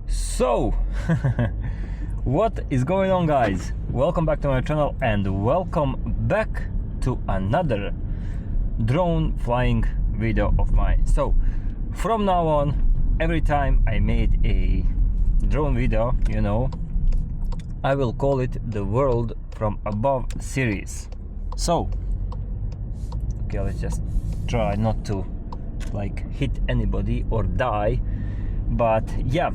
So what is going on, guys? Welcome back to my channel and welcome back to another drone flying video of mine. So from now on, every time I made a drone video, I will call it the World from Above series. So okay, let's just try not to hit anybody or die. But yeah,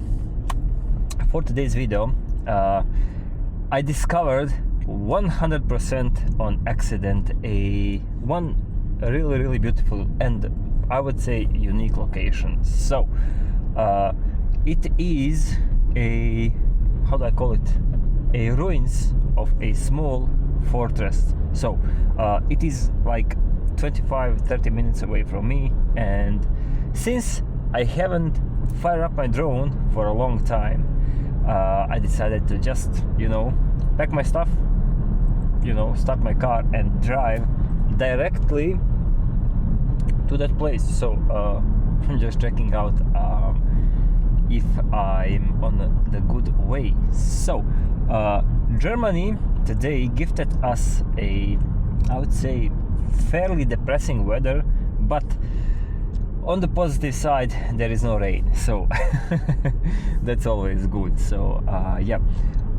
for today's video I discovered 100% on accident one really beautiful and I would say unique location. So it is how do I call it, a ruins of a small fortress. So it is like 25-30 minutes away from me, and since I haven't fired up my drone for a long time, I decided to just pack my stuff, start my car and drive directly to that place. So I'm just checking out if I'm on the good way. So Germany today gifted us I would say fairly depressing weather, but on the positive side there is no rain, so that's always good. So yeah,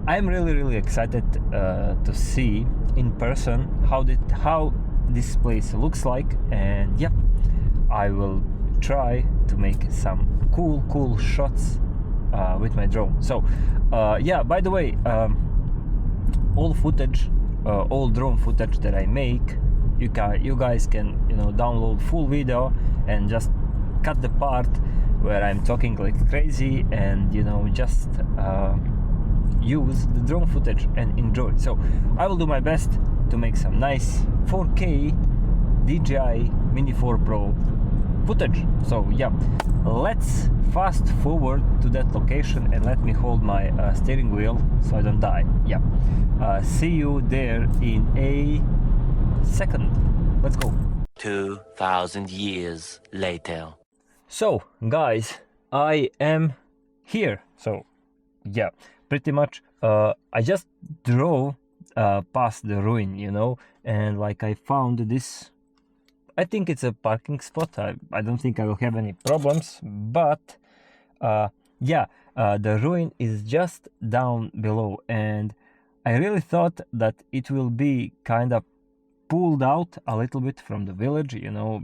I'm really excited to see in person how this place looks like, and yeah, I will try to make some cool shots with my drone. So yeah, by the way, all drone footage that I make, you guys can download full video and just cut the part where I'm talking like crazy and just use the drone footage and enjoy. So I will do my best to make some nice 4K DJI Mini4 Pro footage. So yeah, let's fast forward to that location and let me hold my steering wheel so I don't die. Yeah, see you there in a second. Let's go. 2,000 years later. So guys, I am here. So yeah, pretty much I just drove past the ruin, and I found this. I think it's a parking spot. I don't think I will have any problems, but yeah, the ruin is just down below, and I really thought that it will be kind of pulled out a little bit from the village,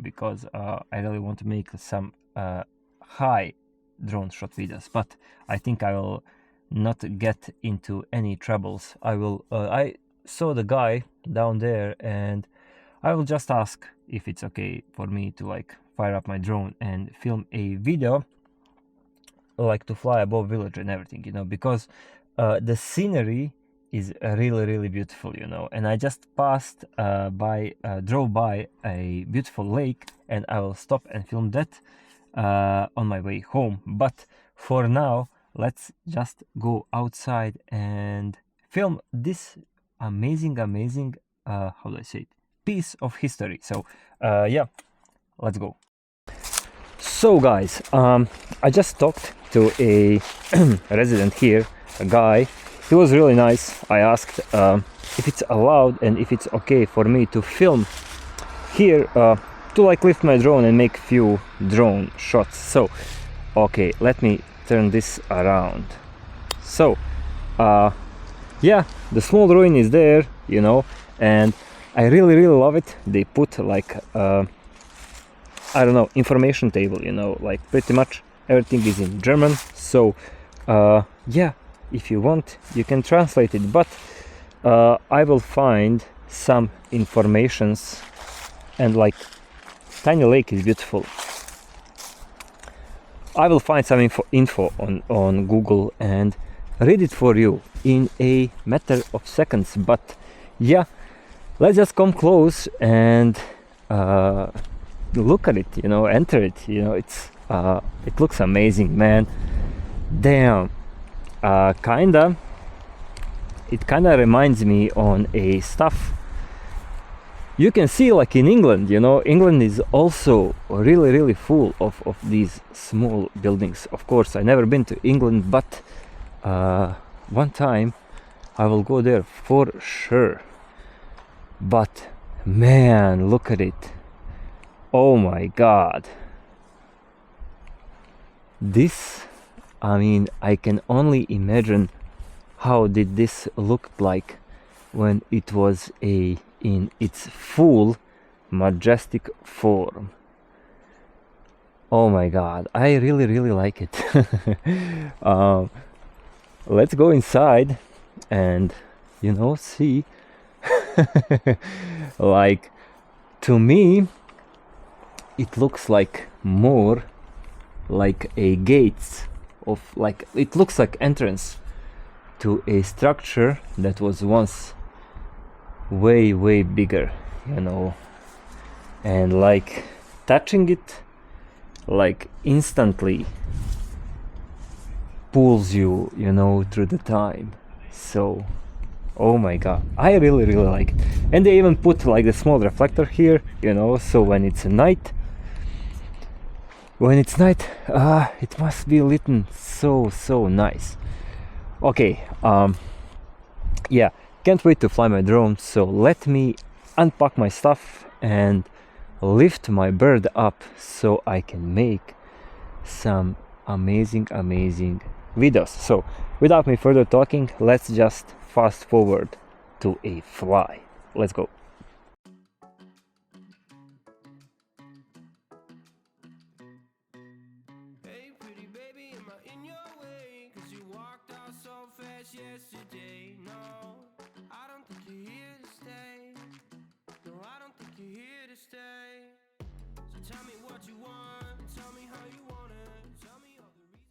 because I really want to make some high drone shot videos, but I think I will not get into any troubles. I saw the guy down there and I will just ask if it's okay for me to fire up my drone and film a video to fly above village and everything, because the scenery is really beautiful, and I just drove by a beautiful lake, and I will stop and film that on my way home. But for now, let's just go outside and film this amazing how do I say it, piece of history. So yeah, let's go. So guys, I just talked to a resident here, a guy. He was really nice. I asked if it's allowed and if it's okay for me to film here, to lift my drone and make few drone shots. So okay, let me turn this around. So yeah, the small ruin is there, and I really love it. They put I don't know, information table, pretty much everything is in German. So yeah, if you want you can translate it, but I will find some informations, and tiny lake is beautiful. I will find some info on Google and read it for you in a matter of seconds. But yeah, let's just come close and look at it, enter it. It looks amazing, man. Damn. It kinda reminds me on a stuff you can see, like in England, you know, England is also really full of these small buildings. Of course, I never been to England, but one time I will go there for sure. But man, look at it. Oh my god. This, I mean, I can only imagine how did this look like when it was in its full majestic form. Oh my god, I really like it. Let's go inside and, you know, see. Like, to me it looks like more like a gates of, like, it looks like entrance to a structure that was once way bigger, you know, and like touching it like instantly pulls you, you know, through the time. So oh my god, I really like it. And they even put like the small reflector here, you know, so when it's night, it must be lit so nice. Okay, yeah, can't wait to fly my drone, so let me unpack my stuff and lift my bird up so I can make some amazing videos. So without me further talking, let's just fast forward to a fly. Let's go. Hey pretty baby, am I in your way? 'Cause you walked out so fast yesterday. No, I don't think you're here to stay. No, I don't think you're here to stay. So tell me what you want, tell me how you want it, tell me all the reasons.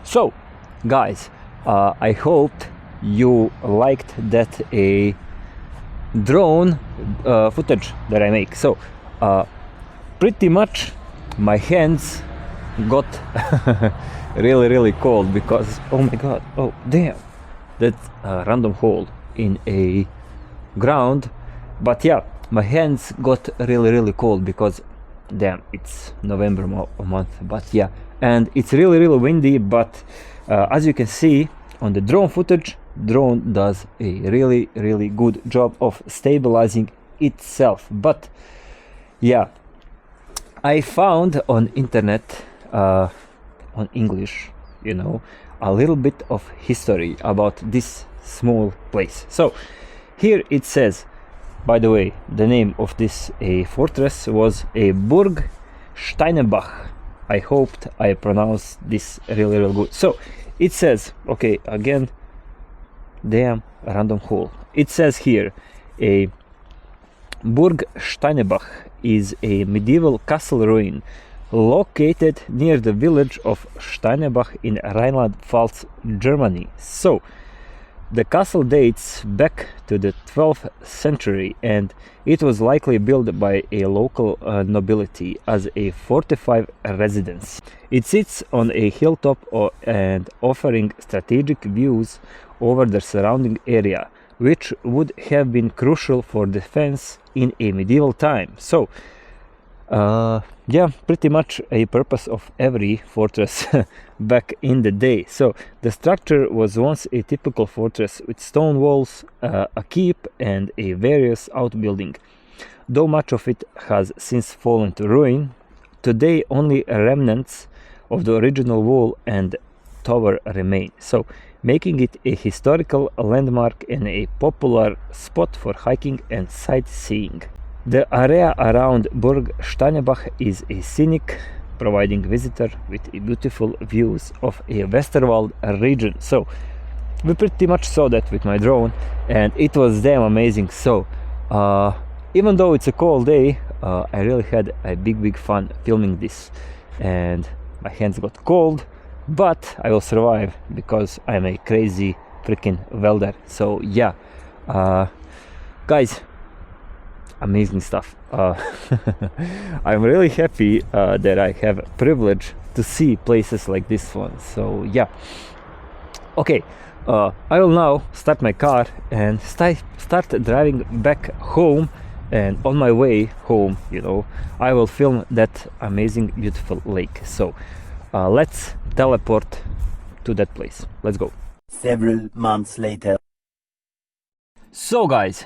So guys, I hoped you liked that a drone footage that I make. So pretty much my hands got really cold because, oh my god, oh damn, that random hole in a ground. But yeah, my hands got really cold because damn, it's November month. But yeah, and it's really windy. But as you can see on the drone footage, drone does a really good job of stabilizing itself. But yeah, I found on internet on English, you know, a little bit of history about this small place. So here it says, by the way, the name of this fortress was a Burg Steinebach. I hoped I pronounced this really good. So it says, okay, again, damn, random hole. It says here, a Burg Steinebach is a medieval castle ruin located near the village of Steinebach in Rhineland-Pfalz, Germany. So the castle dates back to the 12th century, and it was likely built by a local nobility as a fortified residence. It sits on a hilltop and offering strategic views over the surrounding area, which would have been crucial for defense in a medieval time. So yeah, pretty much a purpose of every fortress back in the day. So the structure was once a typical fortress with stone walls, a keep and a various outbuilding. Though much of it has since fallen to ruin, today only remnants of the original wall and tower remain, so making it a historical landmark and a popular spot for hiking and sightseeing. The area around Burg Steinebach is a scenic, providing visitors with beautiful views of a Westerwald region. So we pretty much saw that with my drone, and it was damn amazing. So even though it's a cold day, I really had a big fun filming this, and my hands got cold, but I will survive because I'm a crazy freaking welder. So yeah, guys, amazing stuff. I'm really happy that I have a privilege to see places like this one. So yeah, okay, I will now start my car and start driving back home, and on my way home, you know, I will film that amazing beautiful lake. So let's teleport to that place. Let's go. Several months later. So guys,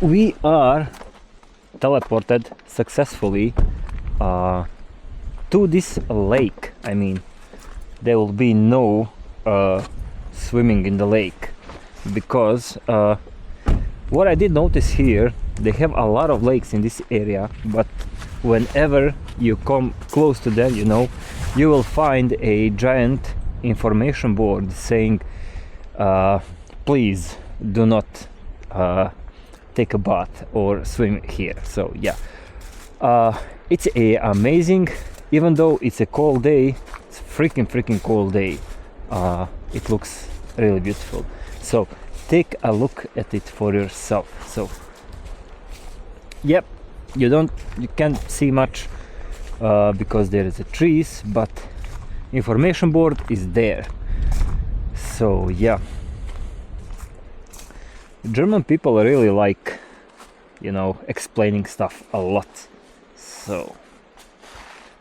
we are teleported successfully to this lake. I mean, there will be no swimming in the lake, because what I did notice here, they have a lot of lakes in this area, but whenever you come close to them, you know, you will find a giant information board saying please do not take a bath or swim here. So yeah, it's a amazing, even though it's a cold day, it's freaking cold day, it looks really beautiful. So take a look at it for yourself. So yep, you can't see much because there is a trees, but information board is there. So yeah, German people really like, you know, explaining stuff a lot. So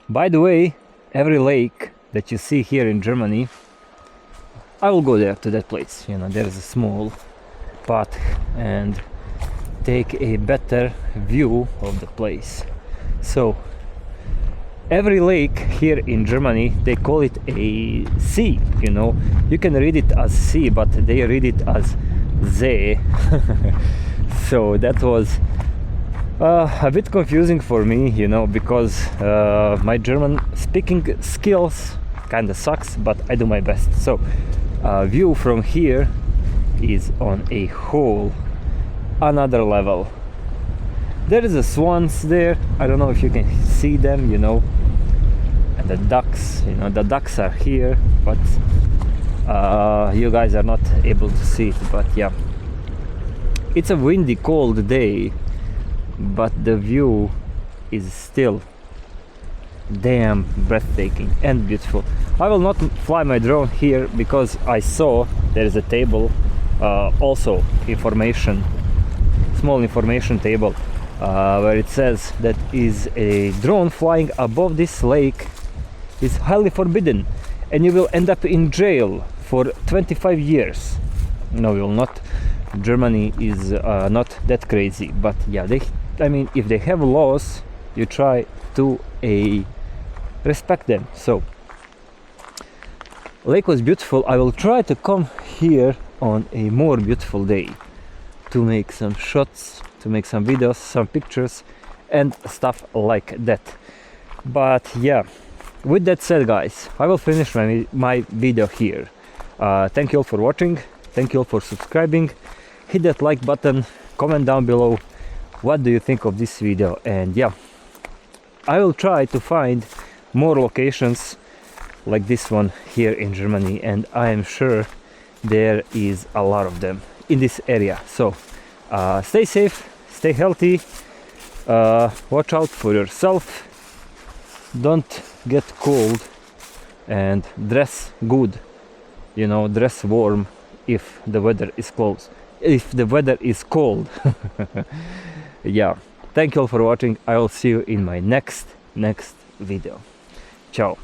by the way, every lake that you see here in Germany, I will go there to that place. You know, there is a small path and take a better view of the place. So every lake here in Germany, they call it a sea. You know, you can read it as sea, but they read it as See. So that was a bit confusing for me, you know, because my German speaking skills kind of sucks, but I do my best. So view from here is on a whole another level. There is a swans there, I don't know if you can see them, you know, and the ducks, you know, the ducks are here, but you guys are not able to see it. But yeah, it's a windy cold day, but the view is still damn breathtaking and beautiful. I will not fly my drone here because I saw there is a table, also information small information table where it says that is a drone flying above this lake is highly forbidden and you will end up in jail for 25 years. No, you will not. Germany is not that crazy, but yeah, I mean, if they have laws, you try to respect them. So lake was beautiful. I will try to come here on a more beautiful day to make some shots, to make some videos, some pictures and stuff like that. But yeah, with that said, guys, I will finish my video here. Thank you all for watching, thank you all for subscribing, hit that like button, comment down below what do you think of this video, and yeah, I will try to find more locations like this one here in Germany, and I am sure there is a lot of them in this area. So stay safe, stay healthy, watch out for yourself, don't get cold, and dress good, you know, dress warm if the weather is cold. Yeah, thank you all for watching. I will see you in my next video. Ciao.